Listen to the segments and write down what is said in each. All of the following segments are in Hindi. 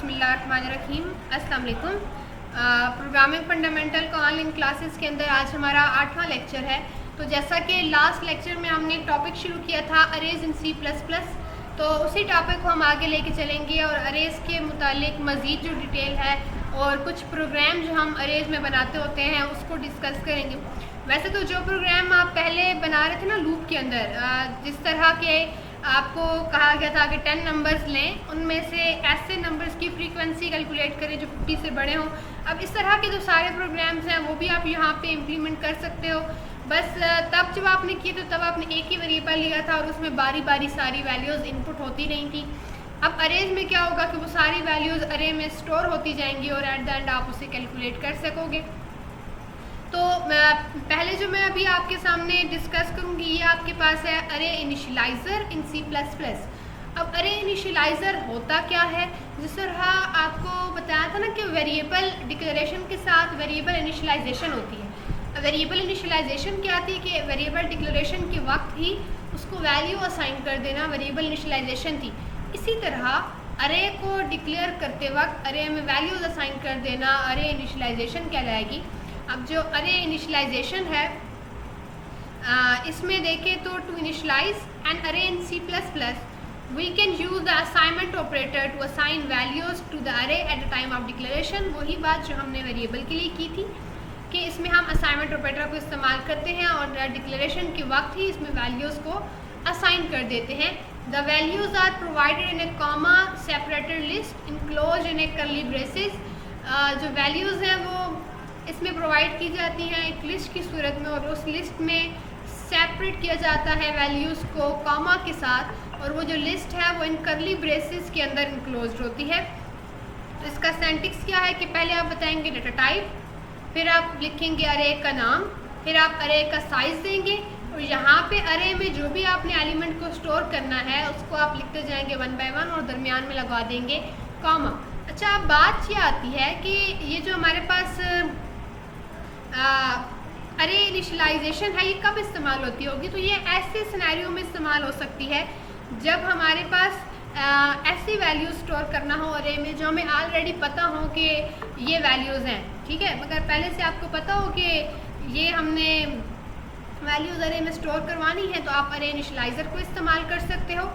बिस्मिल्लाहिर्रहमानिर्रहीम। अस्सलाम वालेकुम। प्रोग्रामिंग फंडामेंटल का ऑनलाइन क्लासेस के अंदर आज हमारा 8वां लेक्चर है। तो जैसा कि लास्ट लेक्चर में हमने एक टॉपिक शुरू किया था अरेज इन C++, तो उसी टॉपिक को हम आगे लेके चलेंगे और अरेज के मुतालिक मज़ीद जो डिटेल है और कुछ प्रोग्राम जो हम अरेज में बनाते होते हैं उसको डिस्कस करेंगे। वैसे तो जो प्रोग्राम आप पहले बना रहे थे ना लूप के अंदर, जिस तरह के आपको कहा गया था कि 10 नंबर्स लें, उनमें से ऐसे नंबर्स की फ्रीक्वेंसी कैलकुलेट करें जो 50 से बड़े हों। अब इस तरह के जो सारे प्रोग्राम्स हैं वो भी आप यहाँ पे इम्प्लीमेंट कर सकते हो। बस तब जब आपने किए तो तब आपने एक ही वेरिएबल लिया था और उसमें बारी बारी सारी वैल्यूज़ इनपुट होती रही थी। अब अरेज में क्या होगा कि वो सारी वैल्यूज़ अरे में स्टोर होती जाएंगी और एट द एंड आप उसे कैलकुलेट कर सकोगे। तो पहले जो मैं अभी आपके सामने डिस्कस करूँगी ये आपके पास है अरे इनिशियलाइज़र इन C++। अब अरे इनिशियलाइज़र होता क्या है, जिस तरह आपको बताया था ना कि वेरिएबल डिक्लेरेशन के साथ वेरिएबल इनिशियलाइजेशन होती है। वेरिएबल इनिशियलाइजेशन क्या थी कि वेरिएबल डिक्लेरेशन के वक्त ही उसको वैल्यू असाइन कर देना वेरिएबल इनिशियलाइजेशन थी। इसी तरह अरे को डिक्लेयर करते वक्त अरे में वैल्यूज असाइन कर देना अरे इनिशियलाइजेशन कहलाएगी। अब जो अरे इनिशियलाइजेशन है इसमें देखें तो टू इनिशियलाइज एन अरे इन C++, we can use the assignment operator to assign values to the array at the time of declaration। वही बात जो हमने वेरिएबल के लिए की थी कि इसमें हम असाइनमेंट ऑपरेटर को इस्तेमाल करते हैं और डिक्लेरेशन के वक्त ही इसमें वैल्यूज़ को असाइन कर देते हैं। The values are provided in a comma separated list enclose in a curly braces. जो वैल्यूज़ हैं वो इसमें प्रोवाइड की जाती हैं एक लिस्ट की सूरत में और उस लिस्ट में सेपरेट किया जाता है वैल्यूज़ को कॉमा के साथ, और वो जो लिस्ट है वो इन कर्ली ब्रेसेस के अंदर इनक्लोज्ड होती है। तो इसका सिंटैक्स क्या है कि पहले आप बताएंगे डेटा टाइप, फिर आप लिखेंगे अरे का नाम, फिर आप अरे का साइज़ देंगे और यहाँ पे अरे में जो भी आपने एलिमेंट को स्टोर करना है उसको आप लिखते जाएंगे 1 by 1 और दरमियान में लगा देंगे कॉमा। अच्छा, अब बात ये आती है कि ये जो हमारे पास अरे इनिशियलाइजेशन है ये कब इस्तेमाल होती होगी, तो ये ऐसे सिनेरियो में इस्तेमाल हो सकती है जब हमारे पास ऐसी वैल्यूज़ स्टोर करना हो अरे में जो हमें ऑलरेडी पता हो कि ये वैल्यूज़ हैं, ठीक है, मगर पहले से आपको पता हो कि ये हमने वैल्यूज़ अरे में स्टोर करवानी है, तो आप अरे इनिशियलाइज़र को इस्तेमाल कर सकते हो।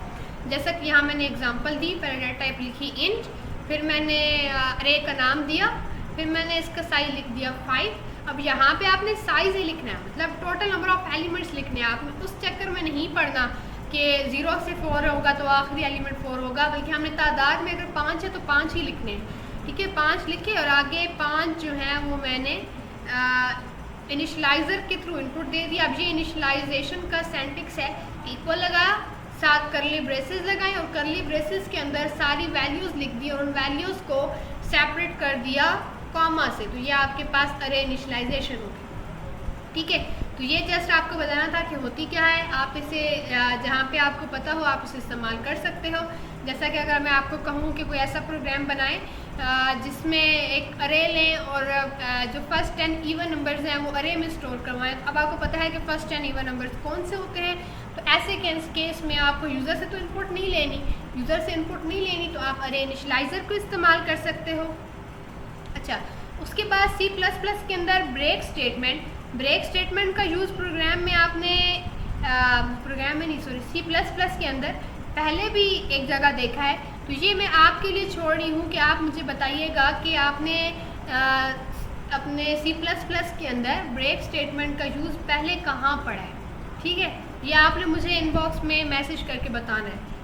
जैसा कि यहाँ मैंने एग्जांपल दी, पहले डेटा टाइप लिखी इंट, फिर मैंने अरे का नाम दिया, फिर मैंने इसका साइज लिख दिया 5। अब यहाँ पे आपने साइज़ ही लिखना है, मतलब टोटल नंबर ऑफ़ एलिमेंट्स लिखने हैं। आपने उस चक्कर में नहीं पढ़ना कि 0 से 4 होगा तो आखिरी एलिमेंट 4 होगा, बल्कि हमने तादाद में अगर 5 है तो 5 ही लिखने हैं, ठीक है। 5 लिखे और आगे 5 जो है वो मैंने इनिशियलाइज़र के थ्रू इनपुट दे दिया। अब ये इनिशियलाइजेशन का सिंटैक्स है, इक्वल लगाया, साथ करली ब्रेसेस लगाए और करली ब्रेसेस के अंदर सारी वैल्यूज़ लिख दी और उन वैल्यूज़ को सेपरेट कर दिया कॉमा से। तो ये आपके पास अरे इनिशियलाइजेशन होगी, ठीक है। तो ये जस्ट आपको बताना था कि होती क्या है। आप इसे जहाँ पे आपको पता हो आप इसे इस्तेमाल कर सकते हो। जैसा कि अगर मैं आपको कहूँ कि कोई ऐसा प्रोग्राम बनाएं जिसमें एक अरे लें और जो फर्स्ट 10 इवन नंबर्स हैं वो अरे में स्टोर करवाएं। अब आपको पता है कि फर्स्ट 10 इवन नंबर्स कौन से होते हैं, तो ऐसे केस में आपको यूज़र से तो इनपुट नहीं लेनी, यूज़र से इनपुट नहीं लेनी तो आप अरे इनिशियलाइज़र को इस्तेमाल कर सकते हो। अच्छा, उसके बाद C++ के अंदर ब्रेक स्टेटमेंट का यूज़ प्रोग्राम में आपने C++ के अंदर पहले भी एक जगह देखा है। तो ये मैं आपके लिए छोड़ रही हूँ कि आप मुझे बताइएगा कि आपने अपने C++ के अंदर ब्रेक स्टेटमेंट का यूज़ पहले कहाँ पढ़ा है, ठीक है। ये आपने मुझे इनबॉक्स में मैसेज करके बताना है।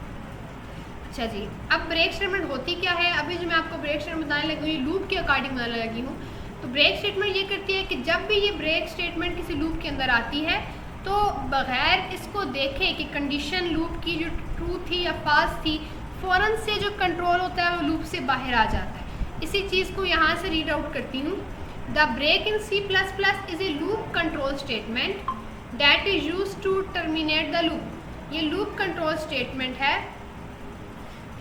अच्छा जी, अब ब्रेक स्टेटमेंट होती क्या है। अभी जो मैं आपको ब्रेक स्टेटमेंट बताने लगी हूँ लूप के अकॉर्डिंग बताने लगी हूँ। तो ब्रेक स्टेटमेंट ये करती है कि जब भी ये ब्रेक स्टेटमेंट किसी लूप के अंदर आती है तो बग़ैर इसको देखे कि कंडीशन लूप की जो ट्रू थी या फाल्स थी, फ़ौरन से जो कंट्रोल होता है वो लूप से बाहर आ जाता है। इसी चीज़ को यहाँ से रीड आउट करती हूँ। द ब्रेक इन C++ is a loop control statement that is use to terminate the loop. ये लूप कंट्रोल स्टेटमेंट है,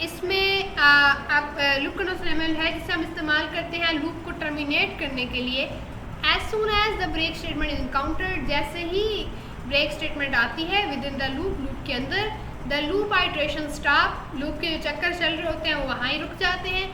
इसमें आप लूप कंट्रोल स्टेटमेंट है जिसे हम इस्तेमाल करते हैं लूप को टर्मिनेट करने के लिए। As soon as the break statement is encountered, जैसे ही ब्रेक स्टेटमेंट आती है विद इन द लूप के अंदर the loop iteration stop, loop के जो चक्कर चल रहे होते हैं वो वहाँ ही रुक जाते हैं।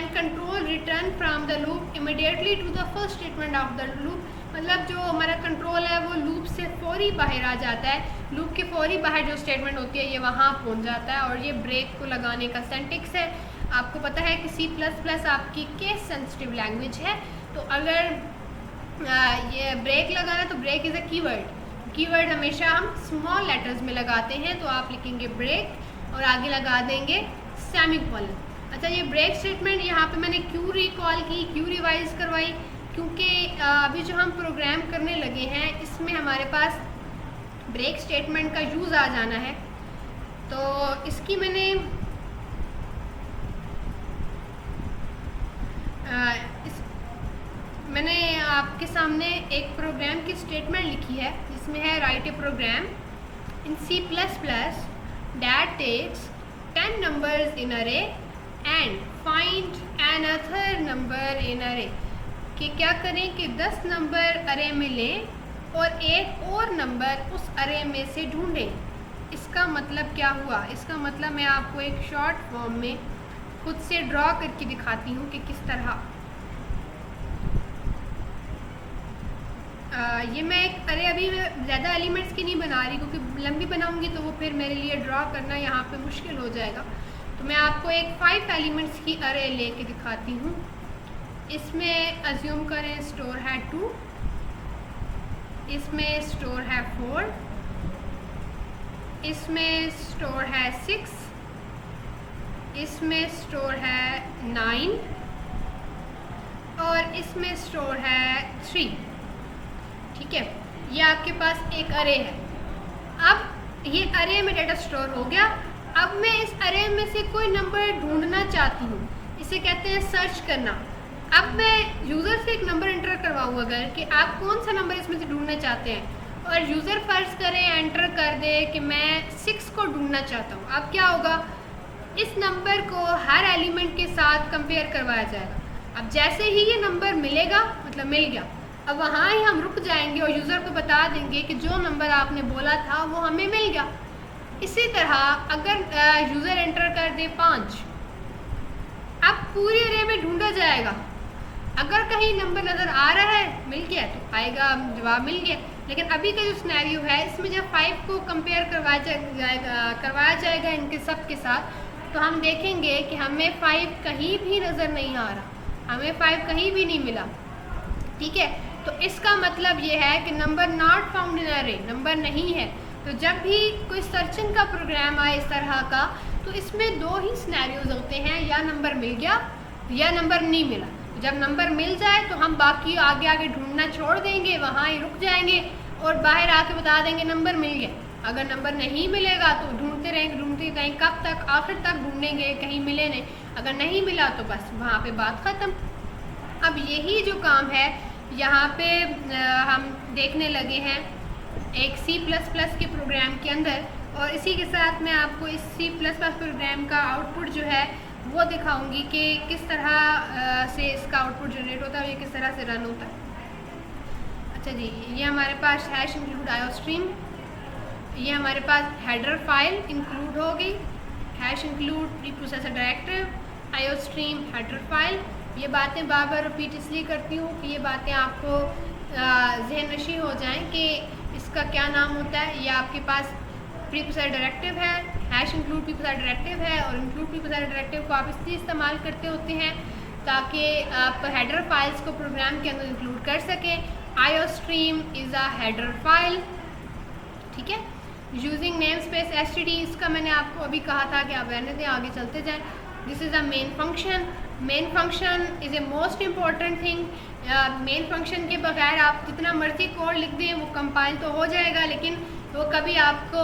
And control return from the loop immediately to the first statement of the loop. मतलब जो हमारा कंट्रोल है वो लूप से फौरी बाहर आ जाता है, लूप के फौरी बाहर जो स्टेटमेंट होती है ये वहाँ पहुँच जाता है। और ये ब्रेक को लगाने का सिंटैक्स है। आपको पता है कि C++ आपकी केस सेंसिटिव लैंग्वेज है, तो अगर ये ब्रेक लगाना तो break is a keyword. Keyword हमेशा हम स्मॉल लेटर्स में लगाते हैं, तो आप लिखेंगे ब्रेक और आगे लगा देंगे सेमीकोलन। अच्छा, ये ब्रेक स्टेटमेंट यहाँ पे मैंने क्यों रिकॉल की, क्यों रिवाइज करवाई, क्योंकि अभी जो हम प्रोग्राम करने लगे हैं इसमें हमारे पास ब्रेक स्टेटमेंट का यूज़ आ जाना है। तो इसकी मैंने आपके सामने एक प्रोग्राम की स्टेटमेंट लिखी है जिसमें है write a program in C++ that takes 10 numbers in array and find another number in array। कि क्या करें कि 10 नंबर अरे में लें और एक और नंबर उस अरे में से ढूंढें। इसका मतलब क्या हुआ? इसका मतलब मैं आपको एक शॉर्ट फॉर्म में खुद से ड्रॉ करके दिखाती हूँ कि किस तरह। ये मैं एक अरे अभी ज़्यादा एलिमेंट्स की नहीं बना रही क्योंकि लंबी बनाऊंगी तो वो फिर मेरे लिए ड्रॉ करना यहाँ पे मुश्किल हो जाएगा। तो मैं आपको एक 5 एलिमेंट्स की अरे लेके दिखाती हूँ। इसमें अज्यूम करें स्टोर है 2, इसमें स्टोर है 4, इसमें स्टोर है 6, इसमें स्टोर है 9 और इसमें स्टोर है 3। ठीक है, ये आपके पास एक अरे है। अब ये अरे में डाटा स्टोर हो गया। अब मैं इस अरे में से कोई नंबर ढूंढना चाहती हूँ, इसे कहते हैं सर्च करना। अब मैं यूज़र से एक नंबर एंटर करवाऊँ अगर कि आप कौन सा नंबर इसमें से ढूंढना चाहते हैं, और यूज़र फर्ज करें एंटर कर दे कि मैं 6 को ढूंढना चाहता हूँ। अब क्या होगा, इस नंबर को हर एलिमेंट के साथ कंपेयर करवाया जाएगा। अब जैसे ही ये नंबर मिलेगा, मतलब मिल गया, अब वहाँ ही हम रुक जाएंगे और यूज़र को बता देंगे कि जो नंबर आपने बोला था वो हमें मिल गया। इसी तरह अगर यूज़र एंटर कर दे 5, अब पूरी अरे में ढूंढा जाएगा। अगर कहीं नंबर नज़र आ रहा है मिल गया तो आएगा जवाब मिल गया। लेकिन अभी का जो सिनेरियो है इसमें जब 5 को कंपेयर करवाया जाएगा इनके सब के साथ, तो हम देखेंगे कि हमें 5 कहीं भी नज़र नहीं आ रहा, हमें 5 कहीं भी नहीं मिला। ठीक है, तो इसका मतलब ये है कि नंबर नॉट फाउंड इन अरे, नंबर नहीं है। तो जब भी कोई सर्चिंग का प्रोग्राम आए इस तरह का, तो इसमें 2 ही सिनेरियोज होते हैं, या नंबर मिल गया या नंबर नहीं मिला। जब नंबर मिल जाए तो हम बाकी आगे आगे ढूंढना छोड़ देंगे, वहाँ ही रुक जाएंगे और बाहर आके बता देंगे नंबर मिल गया। अगर नंबर नहीं मिलेगा तो ढूंढते रहेंगे कब तक, आखिर तक ढूंढेंगे, कहीं मिले नहीं। अगर नहीं मिला तो बस वहाँ पे बात ख़त्म। अब यही जो काम है यहाँ पे हम देखने लगे हैं एक C++ के प्रोग्राम के अंदर, और इसी के साथ मैं आपको इस C++ प्रोग्राम का आउटपुट जो है वो दिखाऊंगी कि किस तरह से इसका आउटपुट जनरेट होता है और ये किस तरह से रन होता है। अच्छा जी, ये हमारे पास हैश इंक्लूड आयोस्ट्रीम, ये हमारे पास हेडर फाइल इंक्लूड हो गई, hash include preprocessor directive iostream header file. ये बातें बार बार रिपीट इसलिए करती हूँ कि ये बातें आपको जहन नशी हो जाएं कि इसका क्या नाम होता है। ये आपके पास प्रीप्रोसेसर डायरेक्टिव है, हैश इंक्लूड प्रीप्रोसेसर डायरेक्टिव है, और इंक्लूड प्रीप्रोसेसर डायरेक्टिव को आप इसलिए इस्तेमाल करते होते हैं ताकि आप हेडर फाइल्स को प्रोग्राम के अंदर इंक्लूड कर सकें। Iostream is a header file. ठीक है, यूजिंग नेम स्पेस std, इसका मैंने आपको अभी कहा था कि आप रहने दें, आगे चलते जाएं। This is a main function. Main function is a most important thing. Main function के बगैर आप जितना मर्जी कोड लिख दें वो कंपाइल तो हो जाएगा, लेकिन वो कभी आपको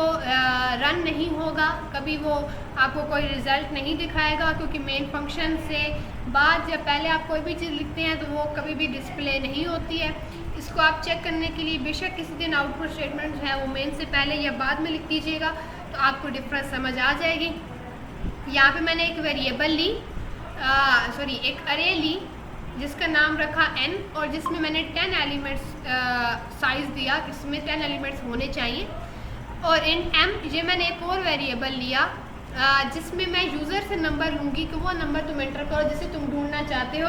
रन नहीं होगा, कभी वो आपको कोई रिज़ल्ट नहीं दिखाएगा, क्योंकि मेन फंक्शन से बाद जब पहले आप कोई भी चीज़ लिखते हैं तो वो कभी भी डिस्प्ले नहीं होती है। इसको आप चेक करने के लिए बेशक किसी दिन आउटपुट स्टेटमेंट जो है वो मेन से पहले या बाद में लिख दीजिएगा, तो आपको डिफरेंस समझ आ जाएगी। यहाँ पे मैंने एक वेरिएबल ली, एक अरे ली जिसका नाम रखा n, और जिसमें मैंने 10 एलिमेंट्स साइज़ दिया, जिसमें 10 एलिमेंट्स होने चाहिए। और इन m ये मैंने एक और वेरिएबल लिया जिसमें मैं यूज़र से नंबर लूँगी कि वो नंबर तुम एंटर करो जिसे तुम ढूंढना चाहते हो।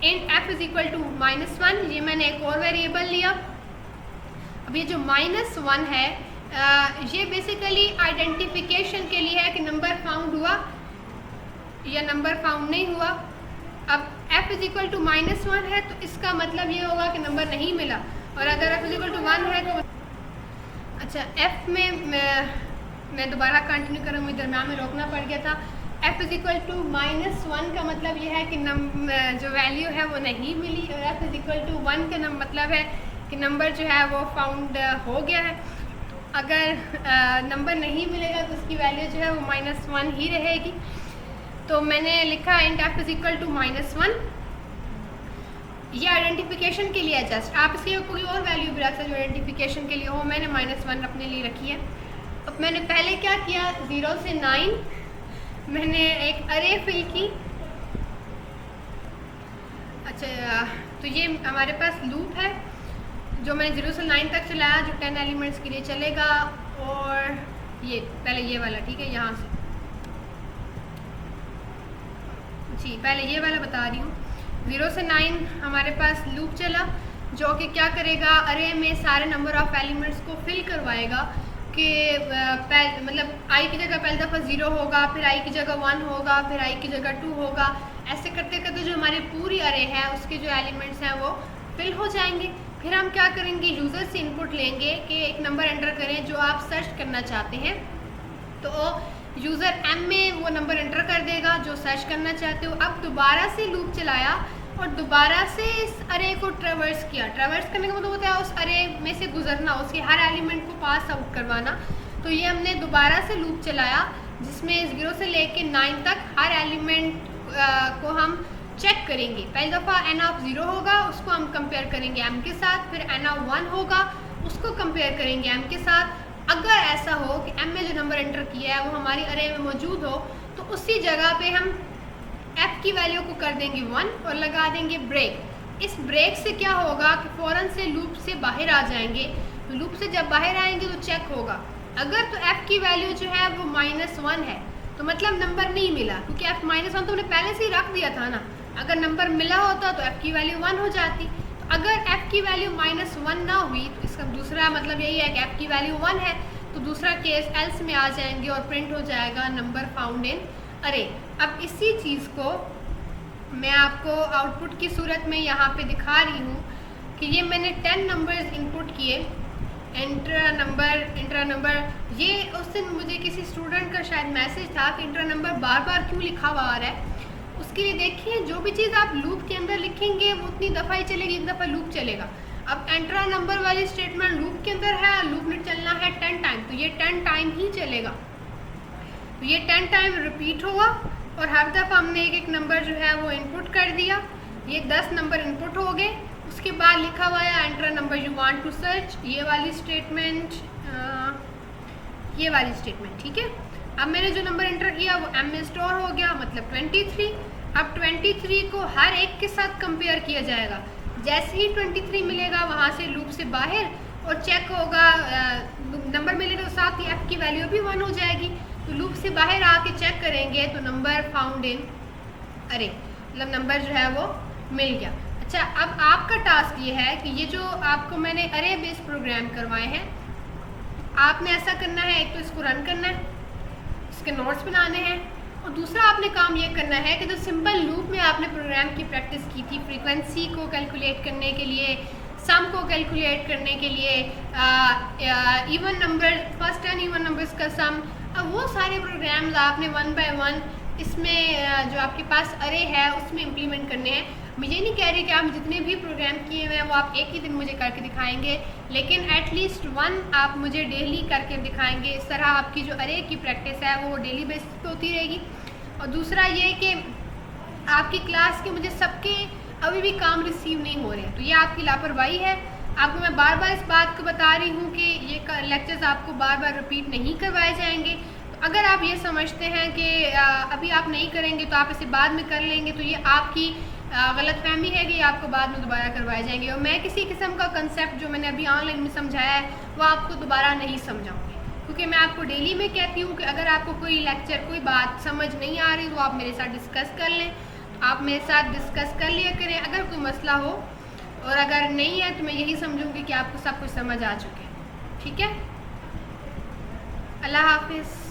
Int f is equal to -1, ये मैंने एक और वेरिएबल लिया। अब ये जो -1 है ये बेसिकली आइडेंटिफिकेशन के लिए है कि नंबर फाउंड हुआ या नंबर फाउंड नहीं हुआ। अब f इज इक्वल टू -1 है तो इसका मतलब ये होगा कि नंबर नहीं मिला, और अगर f इज इक्वल टू 1 है तो अच्छा f में मैं दोबारा कंटिन्यू करूँगी, दरम्यान में रोकना पड़ गया था। f इज इक्वल टू -1 का मतलब ये है कि जो वैल्यू है वो नहीं मिली, और f इज इक्वल टू 1 का मतलब है कि नंबर जो है वो फाउंड हो गया है। अगर नंबर नहीं मिलेगा तो उसकी वैल्यू जो है वो -1 ही रहेगी। तो मैंने लिखा int f is equal to -1, ये आइडेंटिफिकेशन के लिए है जस्ट, आप इसके कोई और वैल्यू भी रख सकते हो आइडेंटिफिकेशन के लिए हो। मैंने -1 अपने लिए रखी है। अब मैंने पहले क्या किया, 0 से 9 मैंने एक अरे फिल की। अच्छा, तो ये हमारे पास लूप है जो मैंने 0 से 9 तक चलाया, जो 10 एलिमेंट्स के लिए चलेगा। और ये पहले ये वाला, ठीक है, यहाँ से जी पहले ये वाला बता रही हूँ। 0 से 9 हमारे पास लूप चला जो कि क्या करेगा, अरे में सारे नंबर ऑफ एलिमेंट्स को फिल करवाएगा कि मतलब आई की जगह पहली दफ़ा 0 होगा, फिर आई की जगह 1 होगा, फिर आई की जगह 2 होगा। ऐसे करते करते जो हमारी पूरी अरे है उसके जो एलिमेंट्स हैं वो फिल हो जाएंगे। फिर हम क्या करेंगे, यूज़र से इनपुट लेंगे कि एक नंबर एंटर करें जो आप सर्च करना चाहते हैं। तो यूज़र m में वो नंबर एंटर कर देगा जो सर्च करना चाहते हो। अब दोबारा से लूप चलाया और दोबारा से इस अरे को ट्रैवर्स किया। ट्रैवर्स करने का मतलब होता है उस अरे में से गुजरना, उसके हर एलिमेंट को पास आउट करवाना। तो ये हमने दोबारा से लूप चलाया जिसमें 0 से लेके 9 तक हर एलिमेंट को हम चेक करेंगे। पहली दफ़ा n ऑफ 0 होगा, उसको हम कंपेयर करेंगे m के साथ। फिर n ऑफ 1 होगा, उसको कंपेयर करेंगे m के साथ। अगर ऐसा हो कि m में जो नंबर एंटर किया है वो हमारी अरे में मौजूद हो तो उसी जगह पे हम f की वैल्यू को कर देंगे 1 और लगा देंगे ब्रेक। इस ब्रेक से क्या होगा कि फ़ौरन से लूप से बाहर आ जाएंगे। तो लूप से जब बाहर आएंगे तो चेक होगा, अगर तो f की वैल्यू जो है वो -1 है तो मतलब नंबर नहीं मिला, क्योंकि f -1 तो हमने पहले से ही रख दिया था ना। अगर नंबर मिला होता तो f की वैल्यू 1 हो जाती। तो अगर f की वैल्यू -1 ना हुई तो इसका दूसरा मतलब यही है कि f की वैल्यू 1 है, तो दूसरा केस एल्स में आ जाएंगे और प्रिंट हो जाएगा नंबर फाउंड इन अरे। अब इसी चीज़ को मैं आपको आउटपुट की सूरत में यहाँ पे दिखा रही हूँ कि ये मैंने 10 नंबर्स इनपुट किए, इंट्रा नंबर। ये उस दिन मुझे किसी स्टूडेंट का शायद मैसेज था कि इंट्रा नंबर बार बार क्यों लिखा हुआ आ रहा है। उसके लिए देखिए, जो भी चीज़ आप लूप के अंदर लिखेंगे वो उतनी दफ़ा ही चलेगी, एक दफ़ा लूप चलेगा। अब एंट्रा नंबर वाली स्टेटमेंट लूप के अंदर है, लूप ने चलना है 10 टाइम, तो ये 10 टाइम ही चलेगा। तो ये 10 टाइम रिपीट होगा और हर दफ़ा हमने एक एक नंबर जो है वो इनपुट कर दिया। ये 10 नंबर इनपुट हो गए। उसके बाद लिखा हुआ है enter number you want to search, ये वाली स्टेटमेंट, ठीक है। अब मैंने जो नंबर एंटर किया वो m में स्टोर हो गया, मतलब 23। अब 23 को हर एक के साथ कंपेयर किया जाएगा। जैसे ही 23 मिलेगा वहाँ से लूप से बाहर और चेक होगा, नंबर मिलेगा तो साथ ही f की वैल्यू भी 1 हो जाएगी। तो लूप से बाहर आके चेक करेंगे तो नंबर फाउंड इन अरे, मतलब नंबर जो है वो मिल गया। अच्छा, अब आपका टास्क ये है कि ये जो आपको मैंने अरे बेस्ड प्रोग्राम करवाए हैं, आपने ऐसा करना है, एक तो इसको रन करना है, इसके नोट्स बनाने हैं, और दूसरा आपने काम ये करना है कि जो सिंपल लूप में आपने प्रोग्राम की प्रैक्टिस की थी, फ्रीक्वेंसी को कैलकुलेट करने के लिए, सम को कैलकुलेट करने के लिए, even number, first 10 even numbers का सम, अब वो सारे प्रोग्राम्स आपने 1 बाय 1 इसमें जो आपके पास अरे है उसमें इम्प्लीमेंट करने हैं। मैं ये नहीं कह रही कि आप जितने भी प्रोग्राम किए हुए हैं वो आप एक ही दिन मुझे करके दिखाएंगे, लेकिन एटलीस्ट 1 आप मुझे डेली करके दिखाएंगे। इस तरह आपकी जो अरे की प्रैक्टिस है वो डेली बेसिस पे होती रहेगी। और दूसरा ये कि आपकी क्लास के मुझे सबके अभी भी काम रिसीव नहीं हो रहे, तो ये आपकी लापरवाही है। आपको मैं बार बार इस बात को बता रही हूँ कि ये लेक्चर्स आपको बार बार रिपीट नहीं करवाए जाएंगे। तो अगर आप ये समझते हैं कि अभी आप नहीं करेंगे तो आप इसे बाद में कर लेंगे, तो ये आपकी गलतफहमी है कि आपको बाद में दोबारा करवाए जाएंगे। और मैं किसी किस्म का कंसेप्ट जो मैंने अभी ऑनलाइन में समझाया है वो आपको दोबारा नहीं समझाऊंगी, क्योंकि मैं आपको डेली में कहती हूँ कि अगर आपको कोई लेक्चर कोई बात समझ नहीं आ रही तो आप मेरे साथ डिस्कस कर लें, आप मेरे साथ डिस्कस कर लिया करें अगर कोई मसला हो, और अगर नहीं है तो मैं यही समझूंगी कि आपको सब कुछ समझ आ चुके। ठीक है, अल्लाह हाफिज़।